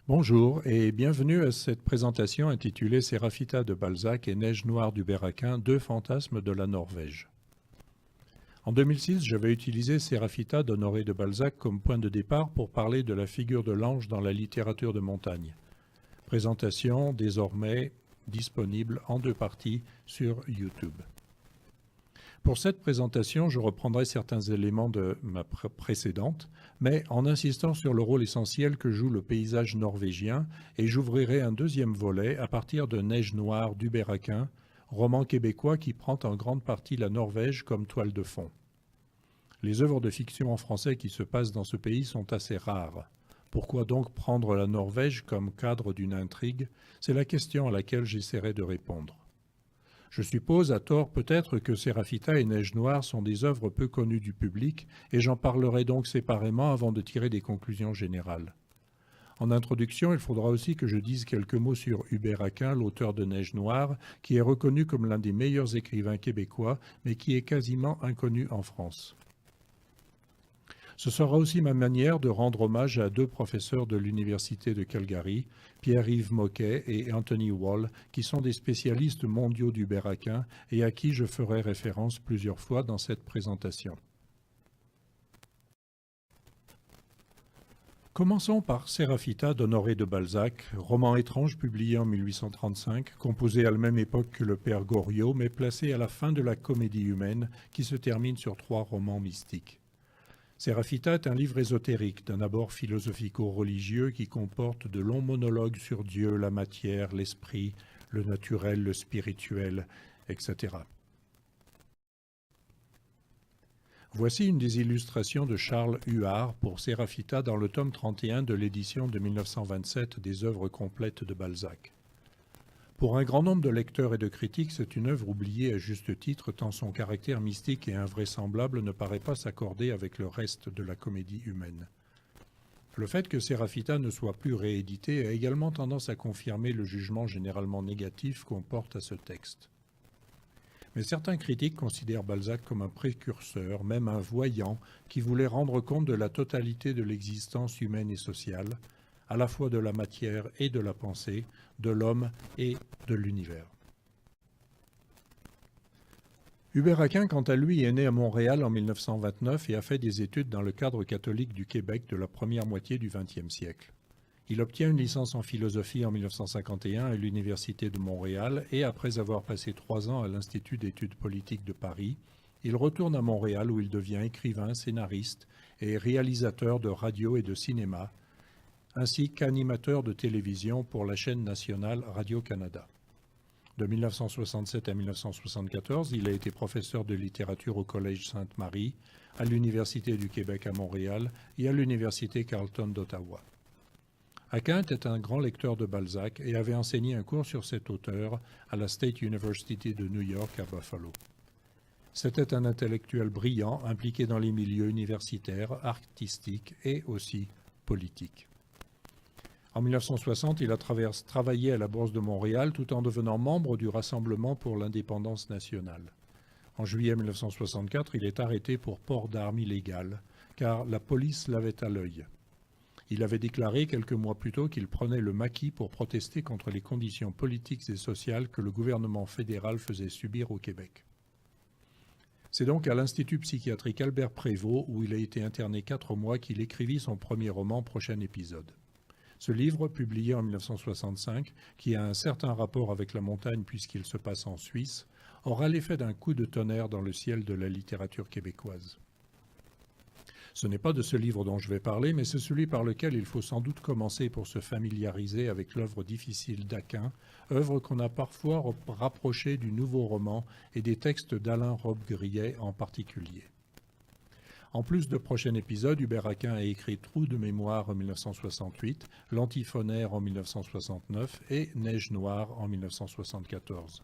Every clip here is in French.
Bonjour et bienvenue à cette présentation intitulée Sérafita de Balzac et Neige noire du Berraquin, deux fantasmes de la Norvège. En 2006, j'avais utilisé Sérafita d'Honoré de Balzac comme point de départ pour parler de la figure de l'ange dans la littérature de montagne. Présentation désormais disponible en deux parties sur YouTube. Pour cette présentation, je reprendrai certains éléments de ma précédente, mais en insistant sur le rôle essentiel que joue le paysage norvégien, et j'ouvrirai un deuxième volet à partir de Neige noire du Berraquin, roman québécois qui prend en grande partie la Norvège comme toile de fond. Les œuvres de fiction en français qui se passent dans ce pays sont assez rares. Pourquoi donc prendre la Norvège comme cadre d'une intrigue? C'est la question à laquelle j'essaierai de répondre. Je suppose, à tort peut-être, que Sérafita et Neige noire sont des œuvres peu connues du public, et j'en parlerai donc séparément avant de tirer des conclusions générales. En introduction, il faudra aussi que je dise quelques mots sur Hubert Aquin, l'auteur de Neige noire, qui est reconnu comme l'un des meilleurs écrivains québécois, mais qui est quasiment inconnu en France. Ce sera aussi ma manière de rendre hommage à deux professeurs de l'Université de Calgary, Pierre-Yves Moquet et Anthony Wall, qui sont des spécialistes mondiaux du Berraquin et à qui je ferai référence plusieurs fois dans cette présentation. Commençons par Sérafita d'Honoré de Balzac, roman étrange publié en 1835, composé à la même époque que le Père Goriot, mais placé à la fin de la Comédie humaine, qui se termine sur 3 romans mystiques. Sérafita est un livre ésotérique, d'un abord philosophico-religieux qui comporte de longs monologues sur Dieu, la matière, l'esprit, le naturel, le spirituel, etc. Voici une des illustrations de Charles Huard pour Sérafita dans le tome 31 de l'édition de 1927 des œuvres complètes de Balzac. Pour un grand nombre de lecteurs et de critiques, c'est une œuvre oubliée à juste titre, tant son caractère mystique et invraisemblable ne paraît pas s'accorder avec le reste de la comédie humaine. Le fait que Sérafita ne soit plus réédité a également tendance à confirmer le jugement généralement négatif qu'on porte à ce texte. Mais certains critiques considèrent Balzac comme un précurseur, même un voyant, qui voulait rendre compte de la totalité de l'existence humaine et sociale, à la fois de la matière et de la pensée, de l'homme et de l'univers. Hubert Aquin, quant à lui, est né à Montréal en 1929 et a fait des études dans le cadre catholique du Québec de la première moitié du XXe siècle. Il obtient une licence en philosophie en 1951 à l'Université de Montréal et, après avoir passé 3 ans à l'Institut d'études politiques de Paris, il retourne à Montréal où il devient écrivain, scénariste et réalisateur de radio et de cinéma, ainsi qu'animateur de télévision pour la chaîne nationale Radio-Canada. De 1967 à 1974, il a été professeur de littérature au Collège Sainte-Marie, à l'Université du Québec à Montréal et à l'Université Carleton d'Ottawa. Aquin était un grand lecteur de Balzac et avait enseigné un cours sur cet auteur à la State University de New York à Buffalo. C'était un intellectuel brillant, impliqué dans les milieux universitaires, artistiques et aussi politiques. En 1960, il a travaillé à la Bourse de Montréal tout en devenant membre du Rassemblement pour l'indépendance nationale. En juillet 1964, il est arrêté pour port d'armes illégales, car la police l'avait à l'œil. Il avait déclaré quelques mois plus tôt qu'il prenait le maquis pour protester contre les conditions politiques et sociales que le gouvernement fédéral faisait subir au Québec. C'est donc à l'Institut psychiatrique Albert Prévost, où il a été interné 4 mois, qu'il écrivit son premier roman, Prochain épisode. Ce livre, publié en 1965, qui a un certain rapport avec la montagne puisqu'il se passe en Suisse, aura l'effet d'un coup de tonnerre dans le ciel de la littérature québécoise. Ce n'est pas de ce livre dont je vais parler, mais c'est celui par lequel il faut sans doute commencer pour se familiariser avec l'œuvre difficile d'Aquin, œuvre qu'on a parfois rapprochée du nouveau roman et des textes d'Alain Robbe-Grillet en particulier. En plus de Prochain épisode, Hubert Aquin a écrit Trou de mémoire en 1968, L'Antiphonaire en 1969 et Neige noire en 1974.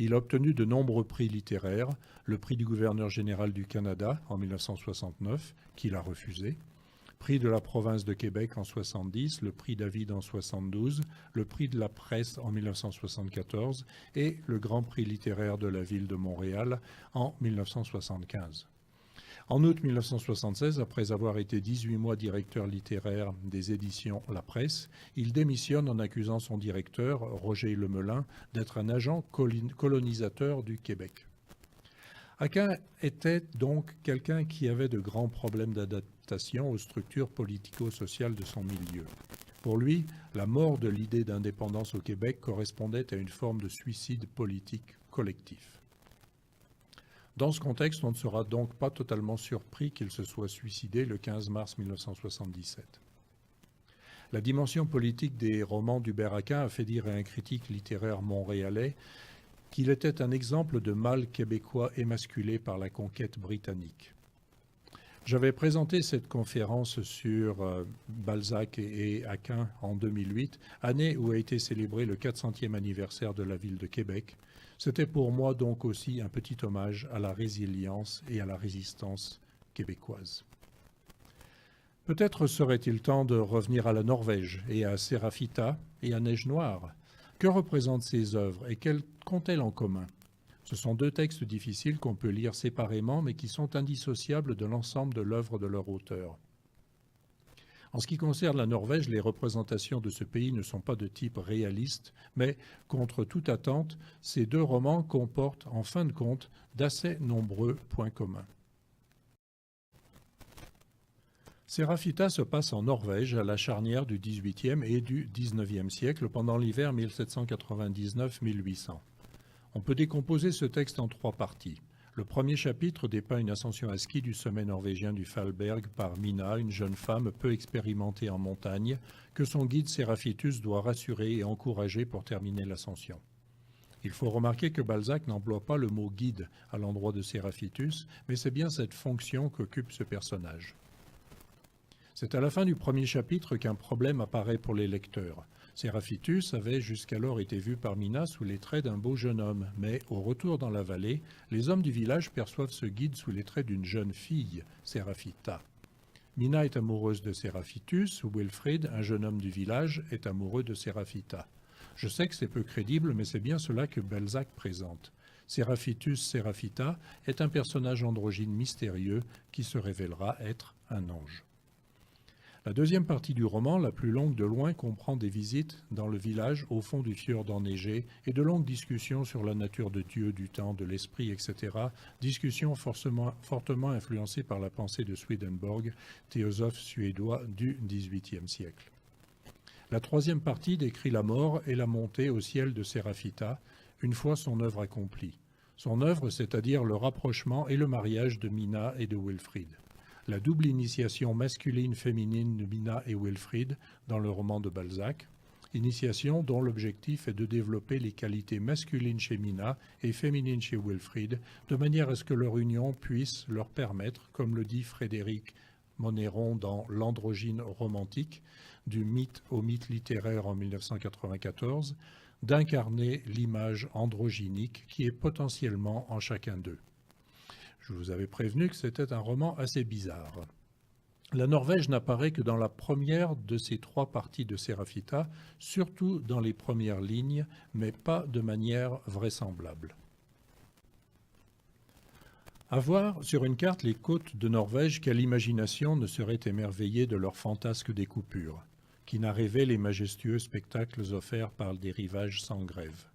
Il a obtenu de nombreux prix littéraires, le prix du gouverneur général du Canada en 1969, qu'il a refusé, prix de la province de Québec en 1970, le prix David en 1972, le prix de la presse en 1974 et le grand prix littéraire de la ville de Montréal en 1975. En août 1976, après avoir été 18 mois directeur littéraire des éditions La Presse, il démissionne en accusant son directeur, Roger Lemelin, d'être un agent colonisateur du Québec. Aquin était donc quelqu'un qui avait de grands problèmes d'adaptation aux structures politico-sociales de son milieu. Pour lui, la mort de l'idée d'indépendance au Québec correspondait à une forme de suicide politique collectif. Dans ce contexte, on ne sera donc pas totalement surpris qu'il se soit suicidé le 15 mars 1977. La dimension politique des romans d'Hubert Aquin a fait dire à un critique littéraire montréalais qu'il était un exemple de mâle québécois émasculé par la conquête britannique. J'avais présenté cette conférence sur Balzac et Aquin en 2008, année où a été célébré le 400e anniversaire de la ville de Québec. C'était pour moi donc aussi un petit hommage à la résilience et à la résistance québécoise. Peut-être serait-il temps de revenir à la Norvège et à Sérafita et à Neige Noire. Que représentent ces œuvres et qu'ont-elles en commun ? Ce sont deux textes difficiles qu'on peut lire séparément mais qui sont indissociables de l'ensemble de l'œuvre de leur auteur. En ce qui concerne la Norvège, les représentations de ce pays ne sont pas de type réaliste, mais, contre toute attente, ces deux romans comportent, en fin de compte, d'assez nombreux points communs. Sérafita se passe en Norvège à la charnière du XVIIIe et du XIXe siècle pendant l'hiver 1799-1800. On peut décomposer ce texte en trois parties. Le premier chapitre dépeint une ascension à ski du sommet norvégien du Fallberg par Mina, une jeune femme peu expérimentée en montagne, que son guide Séraphitus doit rassurer et encourager pour terminer l'ascension. Il faut remarquer que Balzac n'emploie pas le mot guide à l'endroit de Séraphitus, mais c'est bien cette fonction qu'occupe ce personnage. C'est à la fin du premier chapitre qu'un problème apparaît pour les lecteurs. Séraphitus avait jusqu'alors été vu par Mina sous les traits d'un beau jeune homme, mais au retour dans la vallée, les hommes du village perçoivent ce guide sous les traits d'une jeune fille, Séraphita. Mina est amoureuse de Séraphitus, Wilfrid, un jeune homme du village, est amoureux de Séraphita. Je sais que c'est peu crédible, mais c'est bien cela que Balzac présente. Séraphitus Séraphita est un personnage androgyne mystérieux qui se révélera être un ange. La deuxième partie du roman, la plus longue de loin, comprend des visites dans le village au fond du fjord enneigé et de longues discussions sur la nature de Dieu, du temps, de l'esprit, etc. Discussions fortement influencées par la pensée de Swedenborg, théosophe suédois du XVIIIe siècle. La troisième partie décrit la mort et la montée au ciel de Séraphita, une fois son œuvre accomplie. Son œuvre, c'est-à-dire le rapprochement et le mariage de Mina et de Wilfrid. La double initiation masculine-féminine de Mina et Wilfrid dans le roman de Balzac, initiation dont l'objectif est de développer les qualités masculines chez Mina et féminines chez Wilfrid, de manière à ce que leur union puisse leur permettre, comme le dit Frédéric Monneron dans L'androgyne romantique, du mythe au mythe littéraire en 1994, d'incarner l'image androgynique qui est potentiellement en chacun d'eux. Je vous avais prévenu que c'était un roman assez bizarre. La Norvège n'apparaît que dans la première de ces trois parties de Sérafita, surtout dans les premières lignes, mais pas de manière vraisemblable. À voir sur une carte les côtes de Norvège, quelle imagination ne serait émerveillée de leurs fantasques découpures, qui n'a rêvé les majestueux spectacles offerts par des rivages sans grève.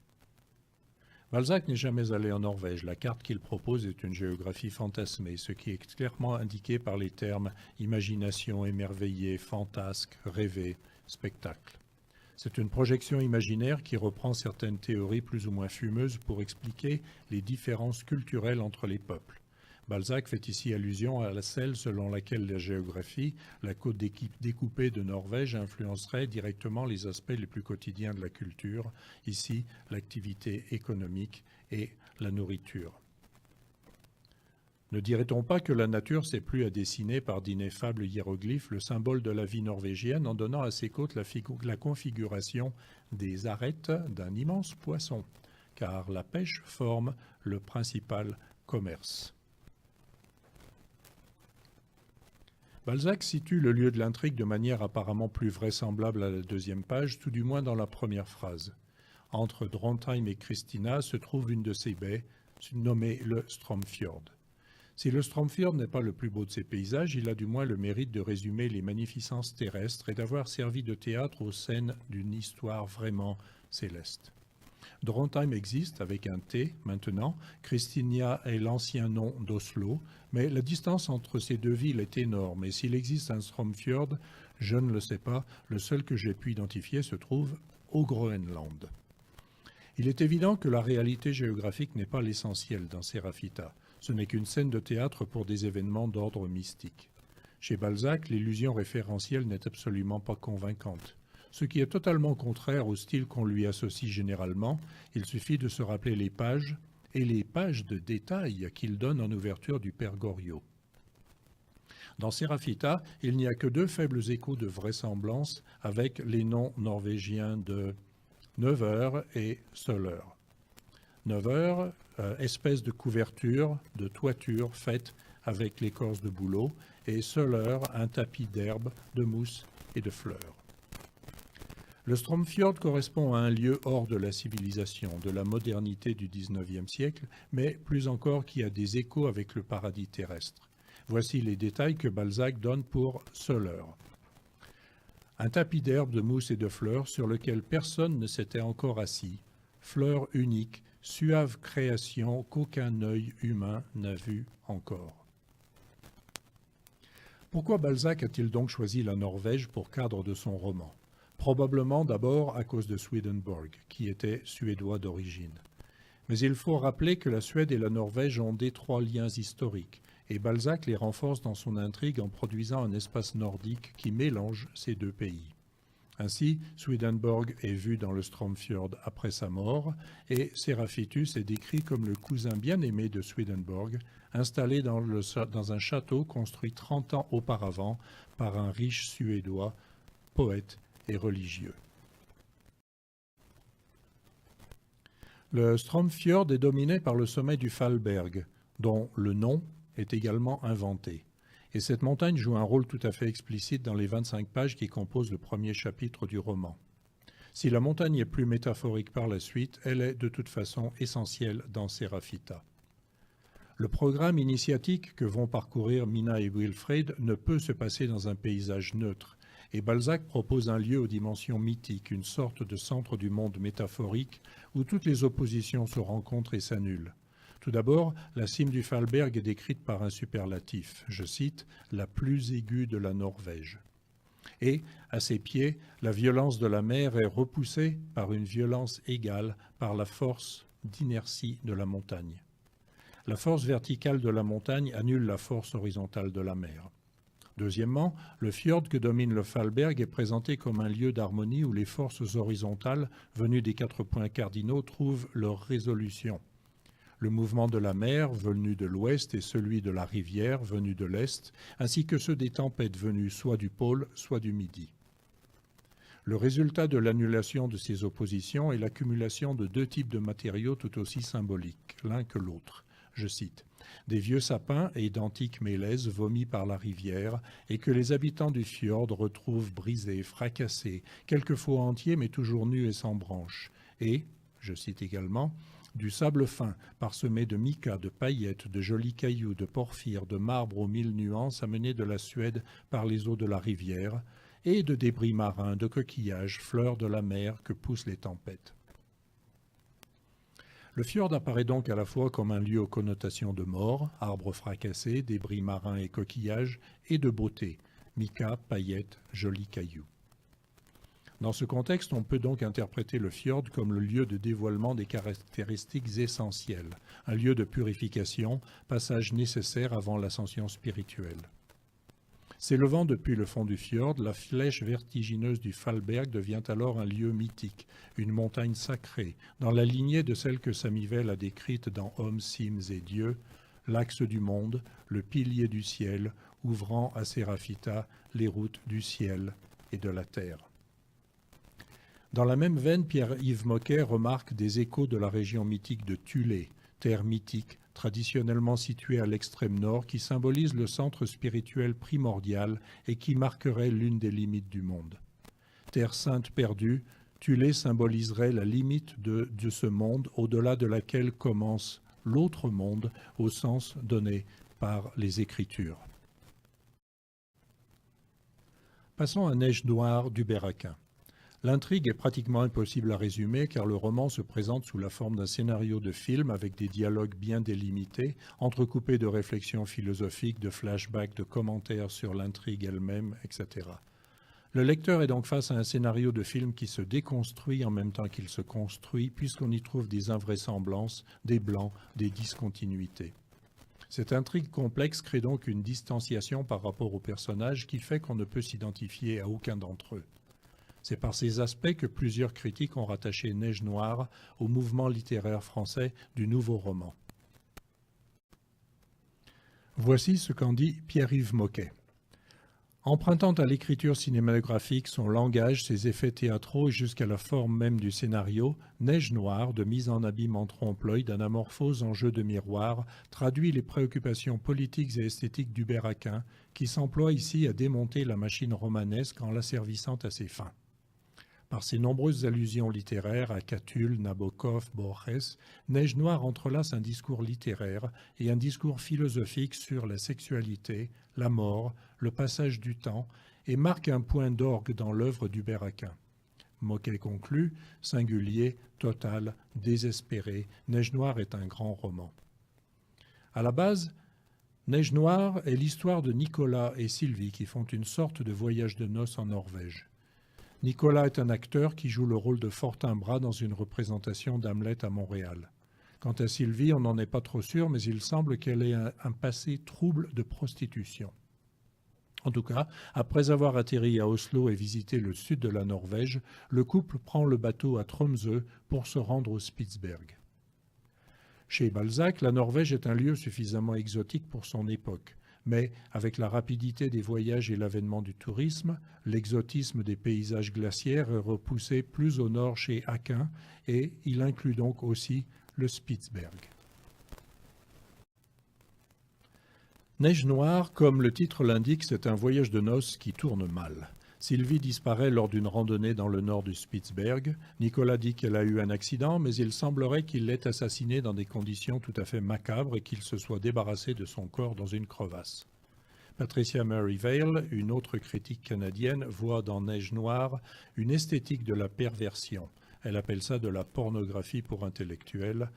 Balzac n'est jamais allé en Norvège. La carte qu'il propose est une géographie fantasmée, ce qui est clairement indiqué par les termes imagination, émerveillé, fantasque, rêver, spectacle. C'est une projection imaginaire qui reprend certaines théories plus ou moins fumeuses pour expliquer les différences culturelles entre les peuples. Balzac fait ici allusion à celle selon laquelle la géographie, la côte découpée de Norvège, influencerait directement les aspects les plus quotidiens de la culture, ici l'activité économique et la nourriture. Ne dirait-on pas que la nature s'est plu à dessiner par d'ineffables hiéroglyphes le symbole de la vie norvégienne en donnant à ses côtes la configuration des arêtes d'un immense poisson, car la pêche forme le principal commerce. Balzac situe le lieu de l'intrigue de manière apparemment plus vraisemblable à la deuxième page, tout du moins dans la première phrase. Entre Drontheim et Christina se trouve une de ces baies, nommée le Stromfjord. Si le Stromfjord n'est pas le plus beau de ces paysages, il a du moins le mérite de résumer les magnificences terrestres et d'avoir servi de théâtre aux scènes d'une histoire vraiment céleste. Drontheim existe avec un T maintenant, Christiania est l'ancien nom d'Oslo, mais la distance entre ces deux villes est énorme et s'il existe un Stromfjord, je ne le sais pas, le seul que j'ai pu identifier se trouve au Groenland. Il est évident que la réalité géographique n'est pas l'essentiel dans Sérafita. Ce n'est qu'une scène de théâtre pour des événements d'ordre mystique. Chez Balzac, l'illusion référentielle n'est absolument pas convaincante. Ce qui est totalement contraire au style qu'on lui associe généralement, il suffit de se rappeler les pages et les pages de détails qu'il donne en ouverture du Père Goriot. Dans Sérafita, il n'y a que deux faibles échos de vraisemblance avec les noms norvégiens de Neveur et Soler. Neveur, espèce de couverture, de toiture faite avec l'écorce de bouleau, et Soler, un tapis d'herbe, de mousse et de fleurs. Le Stromfjord correspond à un lieu hors de la civilisation, de la modernité du XIXe siècle, mais plus encore qui a des échos avec le paradis terrestre. Voici les détails que Balzac donne pour Soler. Un tapis d'herbe, de mousse et de fleurs sur lequel personne ne s'était encore assis, fleurs uniques, suave création qu'aucun œil humain n'a vue encore. Pourquoi Balzac a-t-il donc choisi la Norvège pour cadre de son roman? Probablement d'abord à cause de Swedenborg, qui était suédois d'origine. Mais il faut rappeler que la Suède et la Norvège ont d'étroits liens historiques, et Balzac les renforce dans son intrigue en produisant un espace nordique qui mélange ces deux pays. Ainsi, Swedenborg est vu dans le Stromfjord après sa mort, et Séraphitus est décrit comme le cousin bien-aimé de Swedenborg, installé dans un château construit 30 ans auparavant par un riche Suédois, poète et religieux. Le Stromfjord est dominé par le sommet du Fallberg, dont le nom est également inventé. Et cette montagne joue un rôle tout à fait explicite dans les 25 pages qui composent le premier chapitre du roman. Si la montagne est plus métaphorique par la suite, elle est de toute façon essentielle dans Sérafita. Le programme initiatique que vont parcourir Mina et Wilfred ne peut se passer dans un paysage neutre, et Balzac propose un lieu aux dimensions mythiques, une sorte de centre du monde métaphorique où toutes les oppositions se rencontrent et s'annulent. Tout d'abord, la cime du Fallberg est décrite par un superlatif, je cite, « la plus aiguë de la Norvège ». Et, à ses pieds, la violence de la mer est repoussée par une violence égale par la force d'inertie de la montagne. La force verticale de la montagne annule la force horizontale de la mer. Deuxièmement, le fjord que domine le Fallberg est présenté comme un lieu d'harmonie où les forces horizontales venues des 4 points cardinaux trouvent leur résolution. Le mouvement de la mer venu de l'ouest et celui de la rivière venu de l'est, ainsi que ceux des tempêtes venues soit du pôle, soit du midi. Le résultat de l'annulation de ces oppositions est l'accumulation de deux types de matériaux tout aussi symboliques, l'un que l'autre. Je cite, « des vieux sapins et d'antiques mélèzes vomis par la rivière et que les habitants du fjord retrouvent brisés, fracassés, quelquefois entiers mais toujours nus et sans branches. Et, je cite également, du sable fin, parsemé de mica, de paillettes, de jolis cailloux, de porphyre, de marbre aux 1000 nuances amenés de la Suède par les eaux de la rivière, et de débris marins, de coquillages, fleurs de la mer que poussent les tempêtes. » Le fjord apparaît donc à la fois comme un lieu aux connotations de mort, arbres fracassés, débris marins et coquillages, et de beauté, mica, paillettes, jolis cailloux. Dans ce contexte, on peut donc interpréter le fjord comme le lieu de dévoilement des caractéristiques essentielles, un lieu de purification, passage nécessaire avant l'ascension spirituelle. S'élevant depuis le fond du fjord, la flèche vertigineuse du Fallberg devient alors un lieu mythique, une montagne sacrée, dans la lignée de celle que Samivelle a décrite dans Hommes, cimes et dieux, l'axe du monde, le pilier du ciel, ouvrant à Sérafita les routes du ciel et de la terre. Dans la même veine, Pierre-Yves Moquet remarque des échos de la région mythique de Thulé, terre mythique, traditionnellement située à l'extrême nord, qui symbolise le centre spirituel primordial et qui marquerait l'une des limites du monde. Terre sainte perdue, Thulé symboliserait la limite de ce monde au-delà de laquelle commence l'autre monde au sens donné par les Écritures. Passons à Neige noire d'Hubert Aquin. L'intrigue est pratiquement impossible à résumer car le roman se présente sous la forme d'un scénario de film avec des dialogues bien délimités, entrecoupés de réflexions philosophiques, de flashbacks, de commentaires sur l'intrigue elle-même, etc. Le lecteur est donc face à un scénario de film qui se déconstruit en même temps qu'il se construit, puisqu'on y trouve des invraisemblances, des blancs, des discontinuités. Cette intrigue complexe crée donc une distanciation par rapport aux personnages qui fait qu'on ne peut s'identifier à aucun d'entre eux. C'est par ces aspects que plusieurs critiques ont rattaché Neige noire au mouvement littéraire français du nouveau roman. Voici ce qu'en dit Pierre-Yves Moquet. Empruntant à l'écriture cinématographique son langage, ses effets théâtraux et jusqu'à la forme même du scénario, Neige noire, de mise en abîme en trompe-l'œil, d'anamorphose en jeu de miroir, traduit les préoccupations politiques et esthétiques d'Hubert Aquin, qui s'emploie ici à démonter la machine romanesque en l'asservissant à ses fins. Par ses nombreuses allusions littéraires à Catulle, Nabokov, Borges, Neige noire entrelace un discours littéraire et un discours philosophique sur la sexualité, la mort, le passage du temps, et marque un point d'orgue dans l'œuvre d'Hubert Aquin. Moquet conclut, singulier, total, désespéré, Neige noire est un grand roman. À la base, Neige noire est l'histoire de Nicolas et Sylvie qui font une sorte de voyage de noces en Norvège. Nicolas est un acteur qui joue le rôle de Fortinbras dans une représentation d'Hamlet à Montréal. Quant à Sylvie, on n'en est pas trop sûr, mais il semble qu'elle ait un passé trouble de prostitution. En tout cas, après avoir atterri à Oslo et visité le sud de la Norvège, le couple prend le bateau à Tromsø pour se rendre au Spitsberg. Chez Balzac, la Norvège est un lieu suffisamment exotique pour son époque. Mais avec la rapidité des voyages et l'avènement du tourisme, l'exotisme des paysages glaciaires est repoussé plus au nord chez Aquin et il inclut donc aussi le Spitsberg. Neige noire, comme le titre l'indique, c'est un voyage de noces qui tourne mal. Sylvie disparaît lors d'une randonnée dans le nord du Spitsberg. Nicolas dit qu'elle a eu un accident, mais il semblerait qu'il l'ait assassinée dans des conditions tout à fait macabres et qu'il se soit débarrassé de son corps dans une crevasse. Patricia Mary Vail, une autre critique canadienne, voit dans Neige noire une esthétique de la perversion. Elle appelle ça de la pornographie pour intellectuels.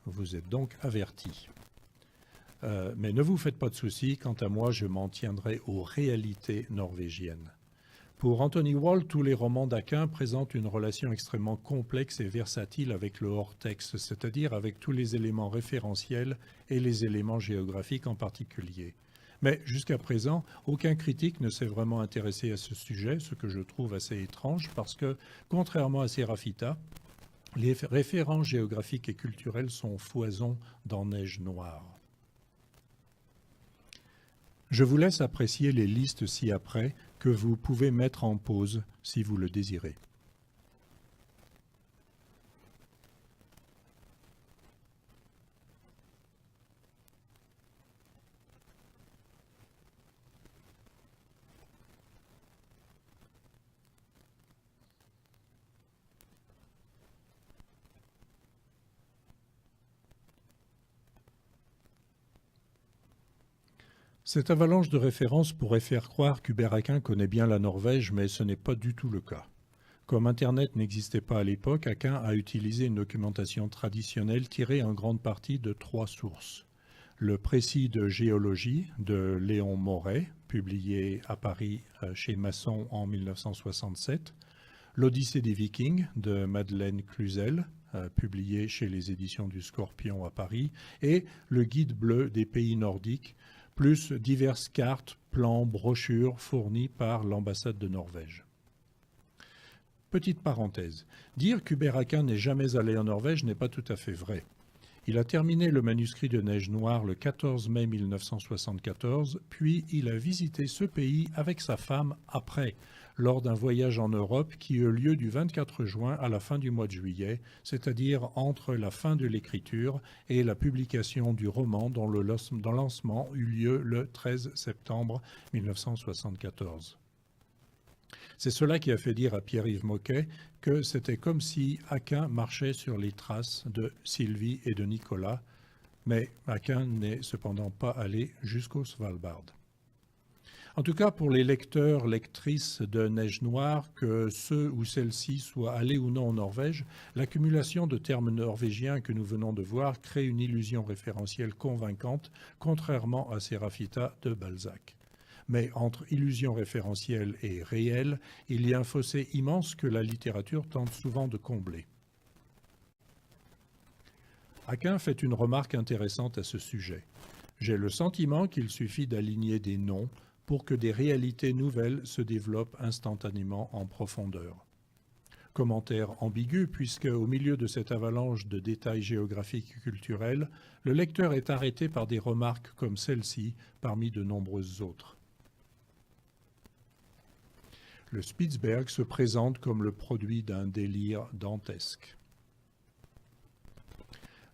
Vous êtes donc avertis. Mais ne vous faites pas de soucis, quant à moi, je m'en tiendrai aux réalités norvégiennes. Pour Anthony Wall, tous les romans d'Aquin présentent une relation extrêmement complexe et versatile avec le hors-texte, c'est-à-dire avec tous les éléments référentiels et les éléments géographiques en particulier. Mais jusqu'à présent, aucun critique ne s'est vraiment intéressé à ce sujet, ce que je trouve assez étrange parce que, contrairement à Sérafita, les références géographiques et culturelles sont foison dans Neige noire. Je vous laisse apprécier les listes ci-après que vous pouvez mettre en pause si vous le désirez. Cette avalanche de références pourrait faire croire qu'Hubert Aquin connaît bien la Norvège, mais ce n'est pas du tout le cas. Comme Internet n'existait pas à l'époque, Aquin a utilisé une documentation traditionnelle tirée en grande partie de 3 sources. Le précis de géologie de Léon Moret, publié à Paris chez Masson en 1967, l'Odyssée des Vikings de Madeleine Cluzel, publié chez les éditions du Scorpion à Paris, et le Guide bleu des pays nordiques, plus diverses cartes, plans, brochures fournis par l'ambassade de Norvège. Petite parenthèse, dire qu'Hubert Aquin n'est jamais allé en Norvège n'est pas tout à fait vrai. Il a terminé le manuscrit de Neige noire le 14 mai 1974, puis il a visité ce pays avec sa femme après, lors d'un voyage en Europe qui eut lieu du 24 juin à la fin du mois de juillet, c'est-à-dire entre la fin de l'écriture et la publication du roman dont le lancement eut lieu le 13 septembre 1974. C'est cela qui a fait dire à Pierre-Yves Moquet que c'était comme si Aquin marchait sur les traces de Sylvie et de Nicolas, Mais Aquin n'est cependant pas allé jusqu'au Svalbard. En tout cas, pour les lecteurs, lectrices de Neige Noire, que ceux ou celles-ci soient allés ou non en Norvège, l'accumulation de termes norvégiens que nous venons de voir crée une illusion référentielle convaincante, contrairement à Sérafita de Balzac. Mais entre illusion référentielle et réelle, il y a un fossé immense que la littérature tente souvent de combler. Aquin fait une remarque intéressante à ce sujet. J'ai le sentiment qu'il suffit d'aligner des noms pour que des réalités nouvelles se développent instantanément en profondeur. Commentaire ambigu puisque, au milieu de cette avalanche de détails géographiques et culturels, le lecteur est arrêté par des remarques comme celle-ci parmi de nombreuses autres. Le Spitzberg se présente comme le produit d'un délire dantesque.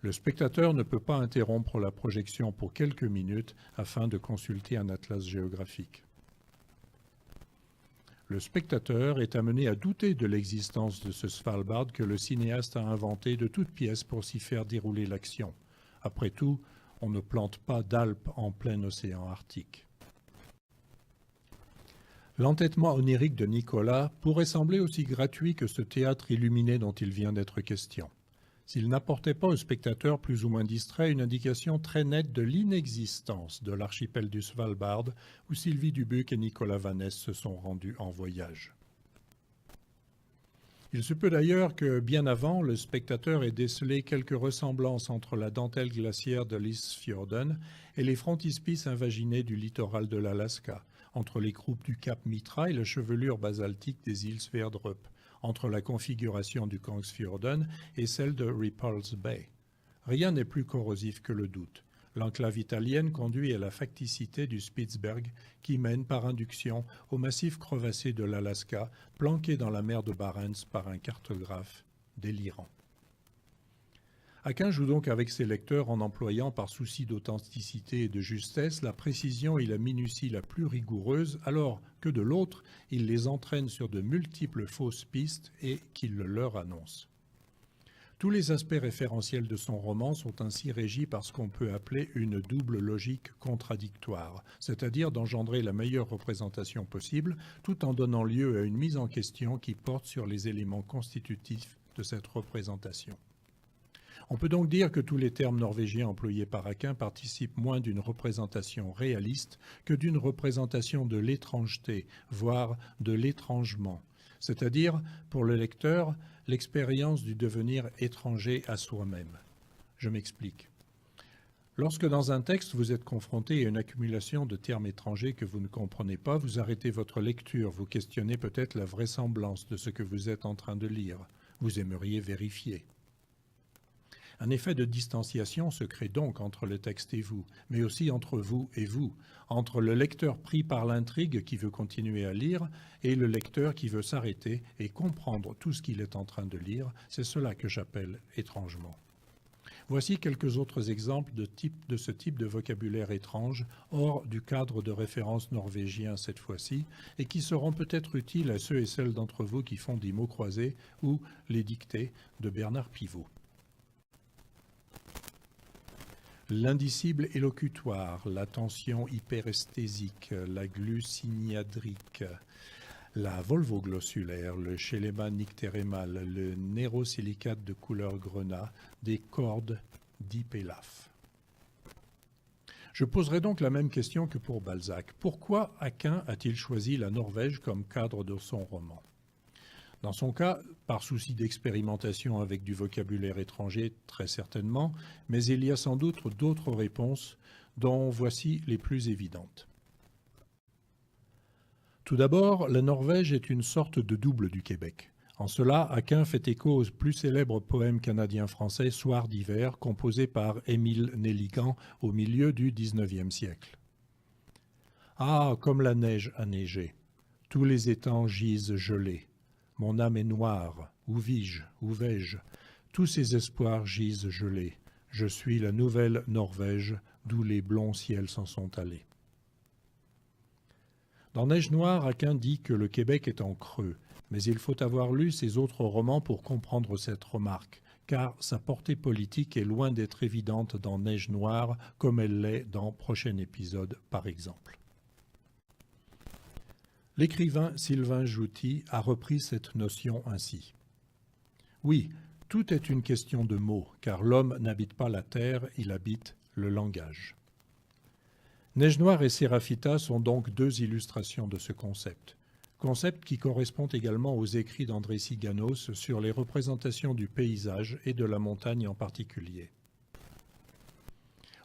Le spectateur ne peut pas interrompre la projection pour quelques minutes afin de consulter un atlas géographique. Le spectateur est amené à douter de l'existence de ce Svalbard que le cinéaste a inventé de toutes pièces pour s'y faire dérouler l'action. Après tout, on ne plante pas d'Alpes en plein océan Arctique. L'entêtement onirique de Nicolas pourrait sembler aussi gratuit que ce théâtre illuminé dont il vient d'être question. S'il n'apportait pas au spectateur plus ou moins distrait une indication très nette de l'inexistence de l'archipel du Svalbard où Sylvie Dubuc et Nicolas Vannès se sont rendus en voyage. Il se peut d'ailleurs que, bien avant, le spectateur ait décelé quelques ressemblances entre la dentelle glaciaire de l'Isfjorden et les frontispices invaginés du littoral de l'Alaska, entre les croupes du cap Mitra et la chevelure basaltique des îles Sverdrup, entre la configuration du Kongsfjorden et celle de Repulse Bay. Rien n'est plus corrosif que le doute. L'enclave italienne conduit à la facticité du Spitzberg qui mène par induction au massif crevassé de l'Alaska, planqué dans la mer de Barents par un cartographe délirant. Aquin joue donc avec ses lecteurs en employant, par souci d'authenticité et de justesse, la précision et la minutie la plus rigoureuse, alors que de l'autre, il les entraîne sur de multiples fausses pistes et qu'il le leur annonce. Tous les aspects référentiels de son roman sont ainsi régis par ce qu'on peut appeler une double logique contradictoire, c'est-à-dire d'engendrer la meilleure représentation possible, tout en donnant lieu à une mise en question qui porte sur les éléments constitutifs de cette représentation. On peut donc dire que tous les termes norvégiens employés par Aquin participent moins d'une représentation réaliste que d'une représentation de l'étrangeté, voire de l'étrangement, c'est-à-dire, pour le lecteur, l'expérience du devenir étranger à soi-même. Je m'explique. Lorsque dans un texte vous êtes confronté à une accumulation de termes étrangers que vous ne comprenez pas, vous arrêtez votre lecture, vous questionnez peut-être la vraisemblance de ce que vous êtes en train de lire. Vous aimeriez vérifier. Un effet de distanciation se crée donc entre le texte et vous, mais aussi entre vous et vous, entre le lecteur pris par l'intrigue qui veut continuer à lire et le lecteur qui veut s'arrêter et comprendre tout ce qu'il est en train de lire. C'est cela que j'appelle étrangement. Voici quelques autres exemples de ce type de vocabulaire étrange, hors du cadre de référence norvégien cette fois-ci, et qui seront peut-être utiles à ceux et celles d'entre vous qui font des mots croisés ou les dictées de Bernard Pivot. L'indicible élocutoire, la tension hyperesthésique, la glue signadrique, la volvoglossulaire, le schéléma nyctérémal, le nérosilicate de couleur grenat, des cordes d'hypélaphe. Je poserai donc la même question que pour Balzac. Pourquoi Aquin a-t-il choisi la Norvège comme cadre de son roman ? Dans son cas, par souci d'expérimentation avec du vocabulaire étranger, très certainement, mais il y a sans doute d'autres réponses dont voici les plus évidentes. Tout d'abord, la Norvège est une sorte de double du Québec. En cela, Aquin fait écho au plus célèbre poème canadien-français « Soir d'hiver » composé par Émile Nelligan au milieu du XIXe siècle. Ah, comme la neige a neigé, tous les étangs gisent gelés. Mon âme est noire, où vis-je, où vais-je? Tous ces espoirs gisent gelés. Je suis la nouvelle Norvège, d'où les blonds ciels s'en sont allés. Dans Neige Noire, Aquin dit que le Québec est en creux, mais il faut avoir lu ses autres romans pour comprendre cette remarque, car sa portée politique est loin d'être évidente dans Neige noire, comme elle l'est dans Prochain épisode par exemple. L'écrivain Sylvain Jouty a repris cette notion ainsi. Oui, tout est une question de mots, car l'homme n'habite pas la terre, il habite le langage. Neige noire et Séraphita sont donc deux illustrations de ce concept. Concept qui correspond également aux écrits d'André Siganos sur les représentations du paysage et de la montagne en particulier.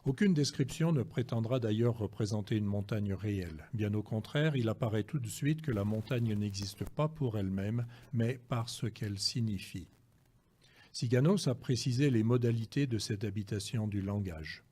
Aucune description ne prétendra d'ailleurs représenter une montagne réelle. Bien au contraire, il apparaît tout de suite que la montagne n'existe pas pour elle-même, mais par ce qu'elle signifie. Siganos a précisé les modalités de cette habitation du langage.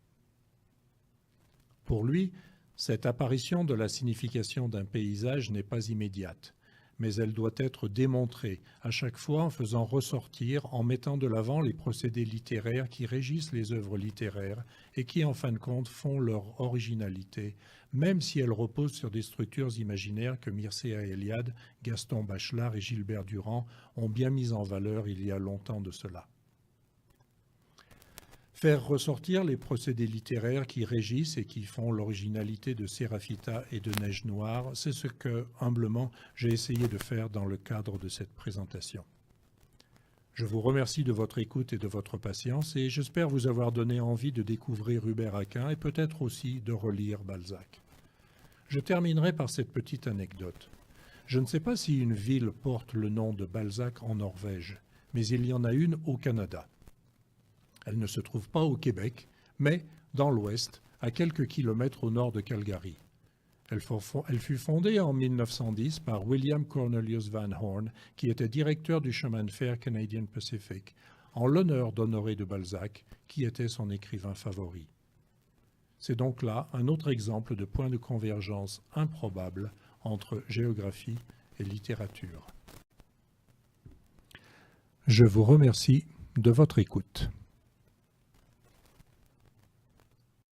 Pour lui, cette apparition de la signification d'un paysage n'est pas immédiate, mais elle doit être démontrée, à chaque fois en faisant ressortir, en mettant de l'avant les procédés littéraires qui régissent les œuvres littéraires et qui, en fin de compte, font leur originalité, même si elles reposent sur des structures imaginaires que Mircea Eliade, Gaston Bachelard et Gilbert Durand ont bien mises en valeur il y a longtemps de cela. Faire ressortir les procédés littéraires qui régissent et qui font l'originalité de Séraphita et de Neige noire, c'est ce que, humblement, j'ai essayé de faire dans le cadre de cette présentation. Je vous remercie de votre écoute et de votre patience et j'espère vous avoir donné envie de découvrir Hubert Aquin et peut-être aussi de relire Balzac. Je terminerai par cette petite anecdote. Je ne sais pas si une ville porte le nom de Balzac en Norvège, mais il y en a une au Canada. Elle ne se trouve pas au Québec, mais dans l'ouest, à quelques kilomètres au nord de Calgary. Elle fut fondée en 1910 par William Cornelius Van Horn, qui était directeur du chemin de fer Canadian Pacific, en l'honneur d'Honoré de Balzac, qui était son écrivain favori. C'est donc là un autre exemple de point de convergence improbable entre géographie et littérature. Je vous remercie de votre écoute.